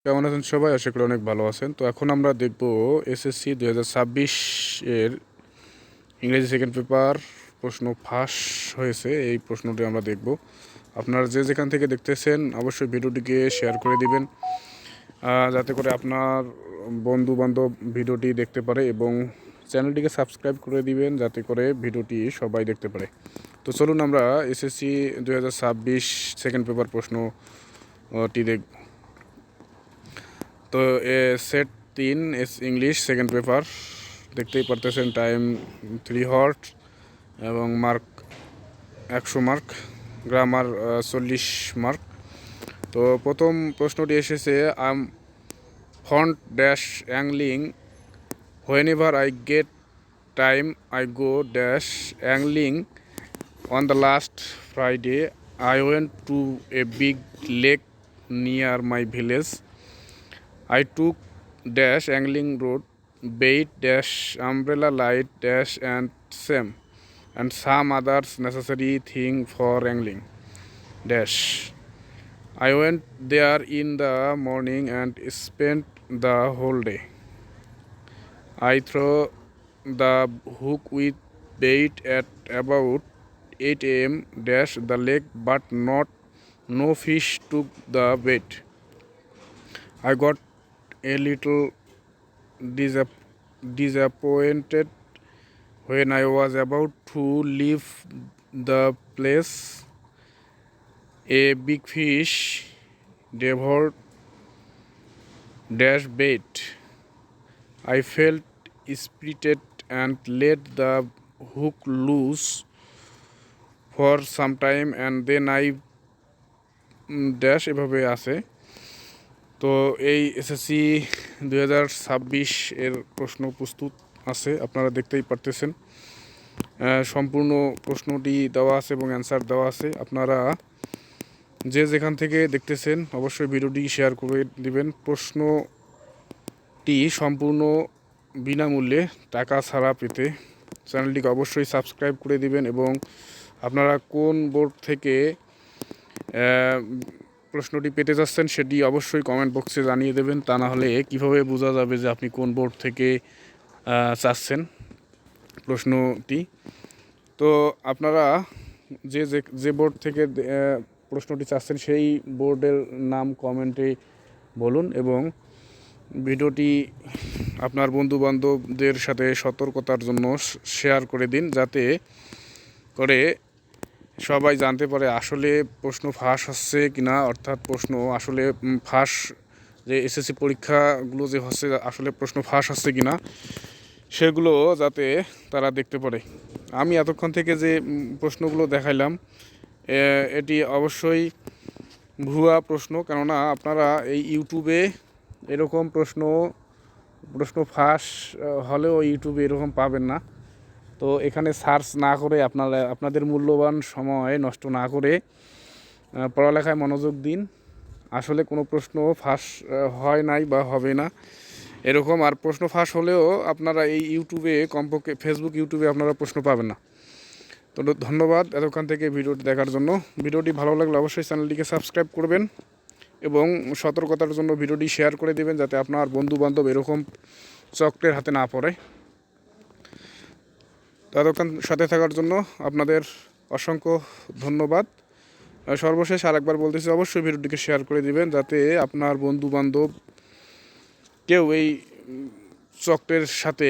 কেমন আছেন সবাই? আশা করি অনেক ভালো আছেন। তো এখন আমরা দেখব এসএসসি ২০২৬ এর ইংরেজি সেকেন্ড পেপার প্রশ্ন ফাঁস হয়েছে। এই প্রশ্নটি আমরা দেখব। আপনারা যে যেখান থেকে দেখতেছেন অবশ্যই ভিডিওটিকে শেয়ার করে দিবেন, যাতে করে আপনার বন্ধু-বান্ধব ভিডিওটি দেখতে পারে, এবং চ্যানেলটিকে সাবস্ক্রাইব করে দিবেন যাতে করে ভিডিওটি সবাই দেখতে পারে। তো চলুন আমরা এসএসসি ২০২৬ সেকেন্ড পেপার প্রশ্নটি দেখব। তো সেট ৩ ইংলিশ সেকেন্ড পেপার দেখতেই পারতেছেন। টাইম 3 হর্স এবং মার্ক ১০০ মার্ক, গ্রামার ৪০ মার্ক। তো প্রথম প্রশ্নটি এসেছে, I'm fond dash angling whenever I get time I go dash angling on the last Friday I went to a big lake near my village I took dash angling road, bait dash umbrella light dash and same, and some others necessary thing for angling dash. I went there in the morning and spent the whole day. I threw the hook with bait at about 8 a.m. dash the lake, but no fish took the bait. I got a little disappointed when I was about to leave the place. A big fish devoured dash bait. I felt spirited and let the hook loose for some time, and then I dash এভাবে আছে। তো এই SSC ২০২৬ এর প্রশ্ন প্রস্তুত আছে, আপনারা দেখতেই পারতেছেন। সম্পূর্ণ প্রশ্নটি দেওয়া আছে এবং অ্যান্সার দেওয়া আছে। আপনারা যে যেখান থেকে দেখতেছেন অবশ্যই ভিডিওটি শেয়ার করে দিবেন। প্রশ্নটি সম্পূর্ণ বিনামূল্যে, টাকা ছাড়া পেতে চ্যানেলটিকে অবশ্যই সাবস্ক্রাইব করে দিবেন, এবং আপনারা কোন বোর্ড থেকে প্রশ্নটি পেতে যাচ্ছেন সেটি অবশ্যই কমেন্ট বক্সে জানিয়ে দেবেন। তা না হলে কীভাবে বোঝা যাবে যে আপনি কোন বোর্ড থেকে চাচ্ছেন প্রশ্নটি। তো আপনারা যে বোর্ড থেকে প্রশ্নটি চাচ্ছেন সেই বোর্ডের নাম কমেন্টে বলুন, এবং ভিডিওটি আপনার বন্ধুবান্ধবদের সাথে সতর্কতার জন্য শেয়ার করে দিন, যাতে করে সবাই জানতে পারে আসলে প্রশ্ন ফাঁস হচ্ছে কিনা, অর্থাৎ প্রশ্ন আসলে ফাঁস, যে এসএসসি পরীক্ষাগুলো যে হচ্ছে আসলে প্রশ্ন ফাঁস হচ্ছে কিনা সেগুলো যাতে তারা দেখতে পারে। আমি এতক্ষণ থেকে যে প্রশ্নগুলো দেখাইলাম এটি অবশ্যই ভুয়া প্রশ্ন, কেননা আপনারা এই ইউটিউবে এরকম প্রশ্ন ফাঁস হলেও ইউটিউবে এরকম পাবেন না। তো এখানে সার্চ না করে আপনাদের মূল্যবান সময় নষ্ট না করে পড়ালেখায় মনোযোগ দিন। আসলে কোনো প্রশ্ন ফাঁস হয় নাই বা হবে না এরকম, আর প্রশ্ন ফাঁস হলেও আপনারা এই ইউটিউবে, কমপক্ষে ফেসবুক, ইউটিউবে আপনারা প্রশ্ন পাবেন না। তো ধন্যবাদ এতক্ষণ থেকে ভিডিওটি দেখার জন্য। ভিডিওটি ভালো লাগলে অবশ্যই চ্যানেলটিকে সাবস্ক্রাইব করবেন, এবং সতর্কতার জন্য ভিডিওটি শেয়ার করে দেবেন যাতে আপনার বন্ধুবান্ধব এরকম চক্রের হাতে না পড়ে। ততক্ষণ সাথে থাকার জন্য আপনাদের অসংখ্য ধন্যবাদ। সর্বশেষ আরেকবার বলতেছি, অবশ্যই ভিডিওটিকে শেয়ার করে দিবেন যাতে আপনার বন্ধুবান্ধব কেউ এই চক্রের সাথে